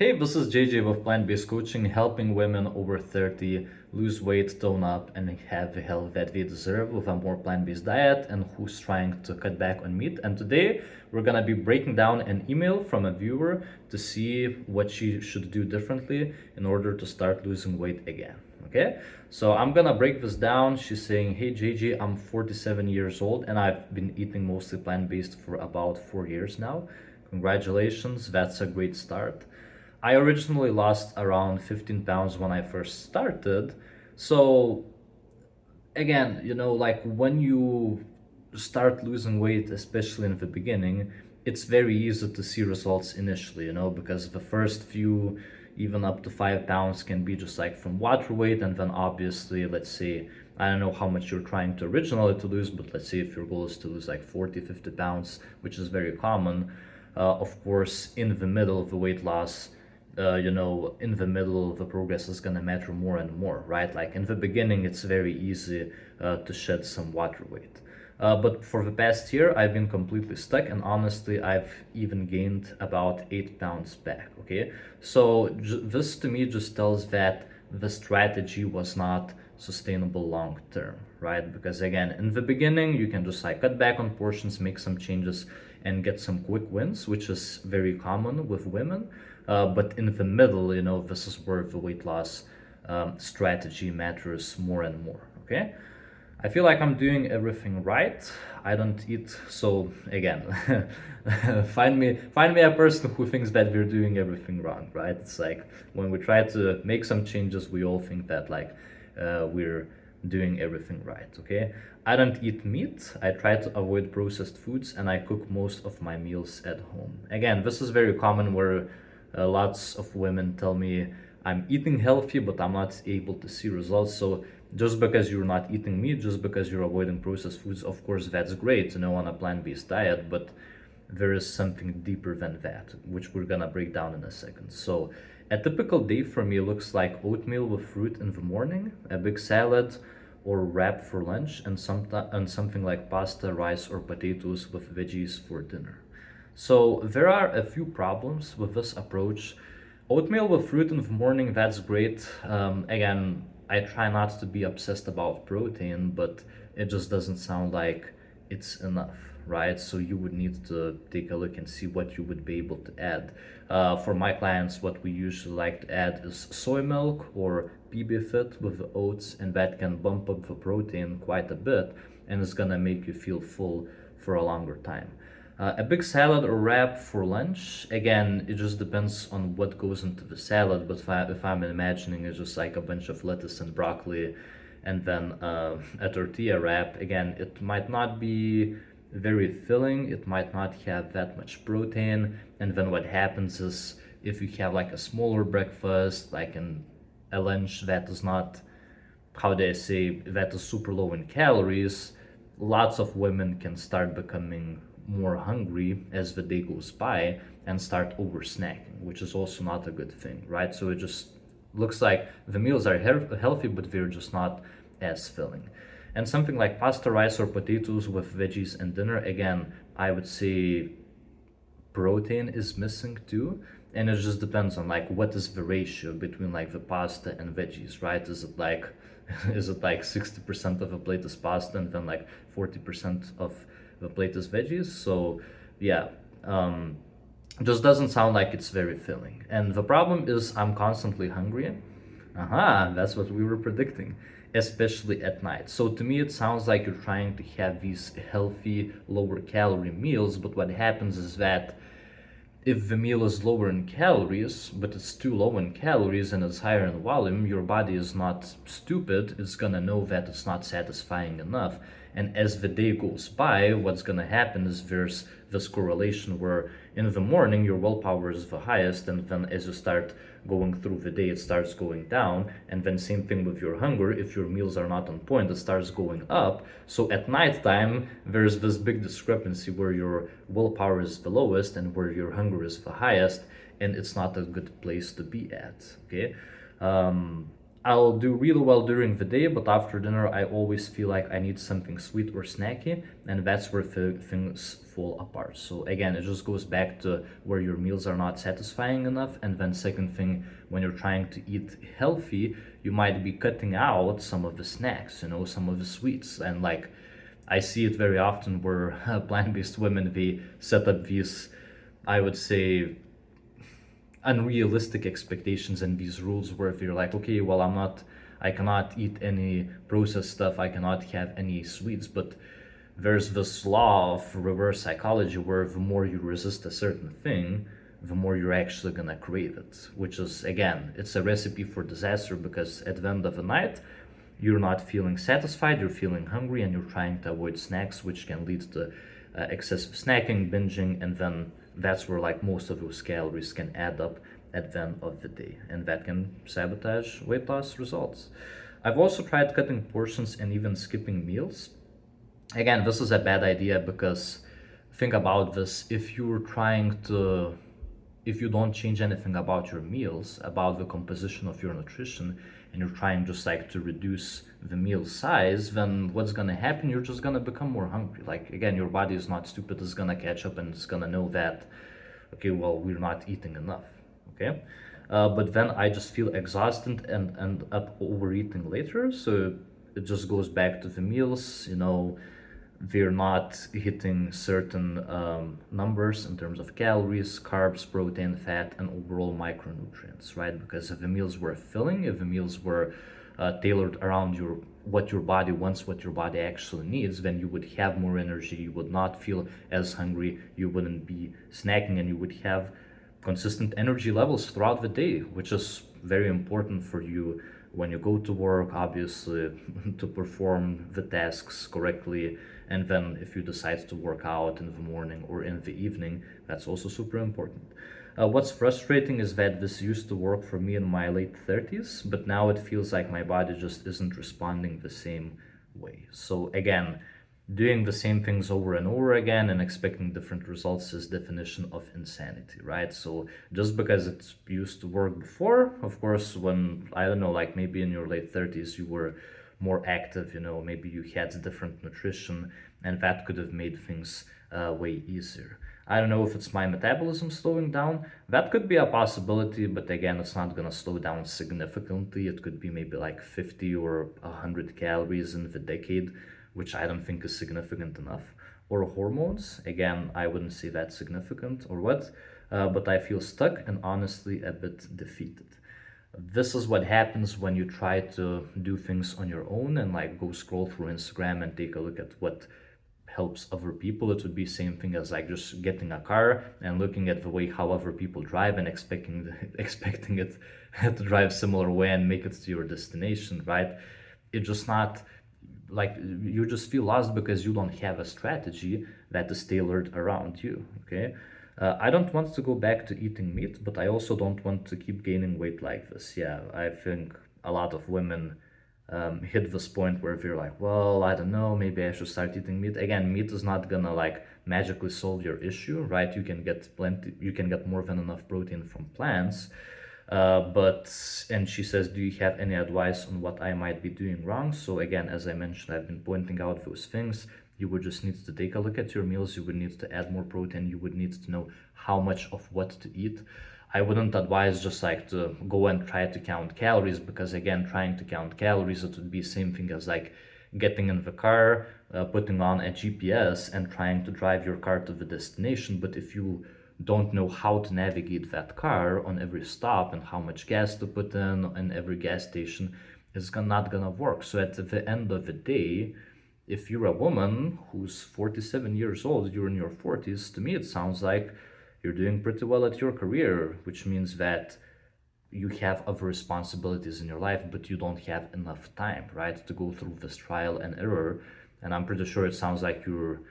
Hey, this is JJ with Plant Based Coaching, helping women over 30 lose weight, tone up, and have the health that they deserve with a more plant based diet and who's trying to cut back on meat. And today we're gonna be breaking down an email from a viewer to see what she should do differently in order to start losing weight again. Okay, so I'm gonna break this down. She's saying, "Hey JJ, I'm 47 years old and I've been eating mostly plant based for about 4 years now. Congratulations, that's a great start. I originally lost around 15 pounds when I first started. So, again, like when you start losing weight, especially in the beginning, it's very easy to see results initially, because the first few, even up to 5 pounds, can be just like from water weight. And then obviously, let's say, I don't know how much you're trying to originally to lose, but let's say if your goal is to lose like 40, 50 pounds, which is very common, of course, in the middle of the weight loss, in the middle, the progress is going to matter more and more, right? Like in the beginning, it's very easy to shed some water weight. But for the past year, I've been completely stuck, and honestly, I've even gained about 8 pounds back. Okay, so this to me just tells that the strategy was not sustainable long term, right? Because again, in the beginning, you can just like cut back on portions, make some changes, and get some quick wins, which is very common with women. But in the middle, this is where the weight loss strategy matters more and more. Okay, I feel like I'm doing everything right. I don't eat. So again, find me a person who thinks that we're doing everything wrong, right? It's like when we try to make some changes, we all think that like we're doing everything right. Okay, I don't eat meat. I try to avoid processed foods, and I cook most of my meals at home. Again, this is very common where lots of women tell me I'm eating healthy, but I'm not able to see results. So just because you're not eating meat, just because you're avoiding processed foods, of course, that's great, on a plant-based diet, but there is something deeper than that, which we're gonna break down in a second. So a typical day for me looks like oatmeal with fruit in the morning, a big salad or wrap for lunch, and something like pasta, rice, or potatoes with veggies for dinner. So there are a few problems with this approach. Oatmeal with fruit in the morning, that's great. Again, I try not to be obsessed about protein, but it just doesn't sound like it's enough, right? So you would need to take a look and see what you would be able to add. For my clients, what we usually like to add is soy milk or PB Fit with the oats, and that can bump up the protein quite a bit, and it's gonna make you feel full for a longer time. A big salad or wrap for lunch. Again, it just depends on what goes into the salad. But if I'm imagining it's just like a bunch of lettuce and broccoli, and then a tortilla wrap. Again, it might not be very filling. It might not have that much protein. And then what happens is if you have like a smaller breakfast, like a lunch that is not, how do I say, that is super low in calories, lots of women can start becoming more hungry as the day goes by and start over snacking, which is also not a good thing, right? So it just looks like the meals are healthy, but they're just not as filling. And something like pasta, rice, or potatoes with veggies and dinner, again, I would say protein is missing too. And it just depends on like what is the ratio between like the pasta and veggies, right? Is it like is it like 60% of a plate is pasta and then like 40% of the plate is veggies? So yeah, just doesn't sound like it's very filling. And the problem is I'm constantly hungry. Aha, that's what we were predicting, especially at night. So to me, it sounds like you're trying to have these healthy, lower calorie meals, but what happens is that if the meal is lower in calories, but it's too low in calories and it's higher in volume, your body is not stupid. It's gonna know that it's not satisfying enough. And as the day goes by, what's gonna happen is there's this correlation where in the morning your willpower is the highest, and then as you start going through the day, it starts going down. And then same thing with your hunger. If your meals are not on point, it starts going up. So at nighttime, there's this big discrepancy where your willpower is the lowest and where your hunger is the highest, and it's not a good place to be at. Okay. I'll do really well during the day, but after dinner, I always feel like I need something sweet or snacky, and that's where things fall apart. So again, it just goes back to where your meals are not satisfying enough, and then second thing, when you're trying to eat healthy, you might be cutting out some of the snacks, some of the sweets, and like I see it very often where plant-based women they set up these, I would say, unrealistic expectations and these rules where if you're like, okay, well, I cannot eat any processed stuff, I cannot have any sweets, but there's this law of reverse psychology where the more you resist a certain thing, the more you're actually gonna crave it, which is, again, it's a recipe for disaster because at the end of the night, you're not feeling satisfied, you're feeling hungry, and you're trying to avoid snacks, which can lead to excessive snacking, binging, and then that's where like most of those calories can add up at the end of the day, and that can sabotage weight loss results. I've also tried cutting portions and even skipping meals. Again, this is a bad idea because think about this: if you don't change anything about your meals, about the composition of your nutrition, and you're trying just like to reduce the meal size, then what's gonna happen? You're just gonna become more hungry. Like again, your body is not stupid, it's gonna catch up and it's gonna know that, okay, well, we're not eating enough, okay? But then I just feel exhausted and end up overeating later. So it just goes back to the meals, they're not hitting certain numbers in terms of calories, carbs, protein, fat, and overall micronutrients, right? Because if the meals were filling, if the meals were tailored around what your body wants, what your body actually needs, then you would have more energy, you would not feel as hungry, you wouldn't be snacking, and you would have consistent energy levels throughout the day, which is very important for you when you go to work, obviously, to perform the tasks correctly. And then if you decide to work out in the morning or in the evening, that's also super important. What's frustrating is that this used to work for me in my late 30s, but now it feels like my body just isn't responding the same way. So again, doing the same things over and over again and expecting different results is definition of insanity, right? So just because it used to work before, of course, when, I don't know, like maybe in your late 30s you were more active, maybe you had different nutrition, and that could have made things way easier. I don't know if it's my metabolism slowing down. That could be a possibility, but again, it's not gonna slow down significantly. It could be maybe like 50 or 100 calories in the decade, which I don't think is significant enough. Or hormones, again, I wouldn't say that's significant or what, but I feel stuck and honestly a bit defeated. This is what happens when you try to do things on your own and like go scroll through Instagram and take a look at what helps other people. It would be same thing as like just getting a car and looking at the way how other people drive and expecting it to drive similar way and make it to your destination, right? It's just not like you just feel lost because you don't have a strategy that is tailored around you, okay? I don't want to go back to eating meat, but I also don't want to keep gaining weight like this. Yeah, I think a lot of women hit this point where they're like, well, I don't know, maybe I should start eating meat. Again, meat is not gonna like magically solve your issue, right? You can get more than enough protein from plants. And she says, do you have any advice on what I might be doing wrong? So again, as I mentioned, I've been pointing out those things. You would just need to take a look at your meals. You would need to add more protein. You would need to know how much of what to eat. I wouldn't advise just like to go and try to count calories, because again, trying to count calories, it would be same thing as like getting in the car, putting on a GPS and trying to drive your car to the destination. But if you don't know how to navigate that car on every stop and how much gas to put in every gas station, it's not gonna work. So at the end of the day, if you're a woman who's 47 years old, you're in your 40s, to me it sounds like you're doing pretty well at your career, which means that you have other responsibilities in your life, but you don't have enough time, right, to go through this trial and error. And I'm pretty sure it sounds like you're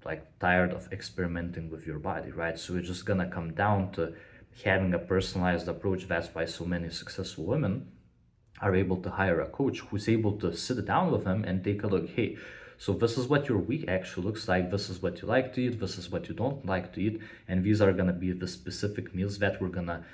like tired of experimenting with your body, right? So it's just gonna come down to having a personalized approach. That's why so many successful women are able to hire a coach who's able to sit down with them and take a look. Hey, so this is what your week actually looks like. This is what you like to eat. This is what you don't like to eat. And these are gonna be the specific meals that we're gonna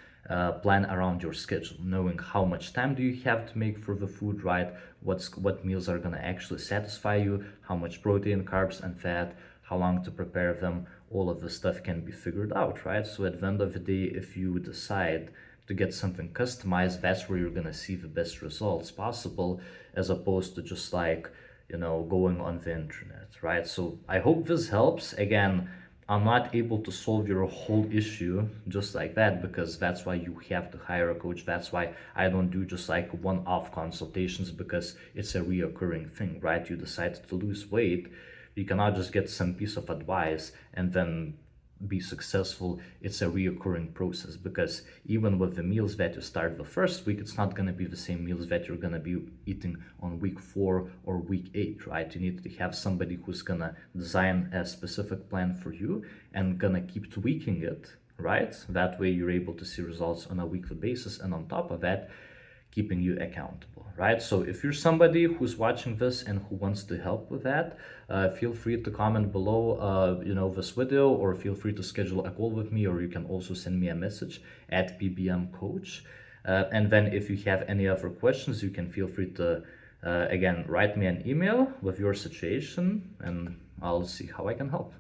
plan around your schedule, knowing how much time do you have to make for the food, right? What meals are gonna actually satisfy you, how much protein, carbs, and fat, how long to prepare them. All of this stuff can be figured out, right? So at the end of the day, if you decide to get something customized, that's where you're gonna see the best results possible, as opposed to just like, going on the internet, right? So I hope this helps. Again, I'm not able to solve your whole issue just like that, because that's why you have to hire a coach. That's why I don't do just like one-off consultations, because it's a reoccurring thing, right? You decide to lose weight, you cannot just get some piece of advice and then be successful. It's a reoccurring process, because even with the meals that you start the first week, it's not going to be the same meals that you're going to be eating on week 4 or week 8, right? You need to have somebody who's going to design a specific plan for you and going to keep tweaking it, right? That way you're able to see results on a weekly basis, and on top of that, keeping you accountable, right? So if you're somebody who's watching this and who wants to help with that, feel free to comment below, this video, or feel free to schedule a call with me, or you can also send me a message at PBM Coach. And then if you have any other questions, you can feel free to, again, write me an email with your situation, and I'll see how I can help.